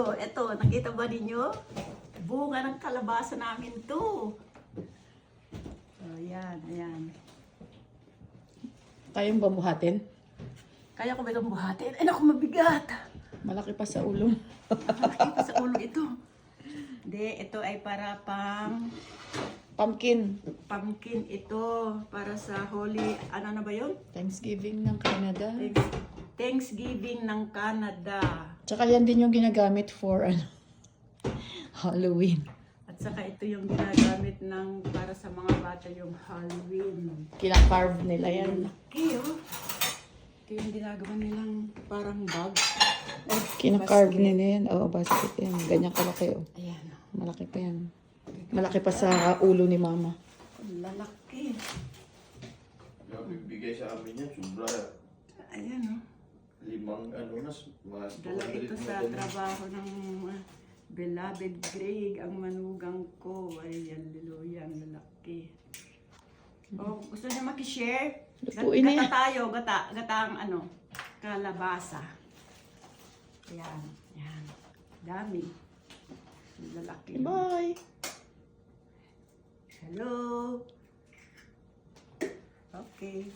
Oh, eto, nakita ba ninyo? Bunga ng kalabasa namin to. Oh, yan, ayan. Kayang bamuhatin? Kaya ko ba itong buhatin? Ay, naku, mabigat. Malaki pa sa ulo. Malaki pa sa ulo ito. Hindi, ito ay para pang Pumpkin. pumpkin ito. Para sa Holy, ano na ba yun? Thanksgiving ng Canada. Thanksgiving ng Canada. Tsaka yan din yung ginagamit for Halloween. At saka ito yung ginagamit ng para sa mga bata yung Halloween. Kina-carve nila yan. Okay, oh. Ito yung ginagawa nilang parang bag. Kina-carve Basket. nila yan. Oo, basket yan. Ganyan kalaki, oh. Ayan, oh. Malaki pa yan. Malaki pa sa ulo ni mama. Ang lalaki. Bibigay sa amin yan, sobra. Ayan, oh. 5 ano na, mga Dala ito sa trabaho ng beloved Greg, ang manugang ko. Ay, hallelujah, ang lalaki. Oh, gusto niya makishare? Lutuin na yan. Gata tayo, gata ang ano, kalabasa. Ayan, ayan. Dami. Ang lalaki. Bye! Hello. Okay.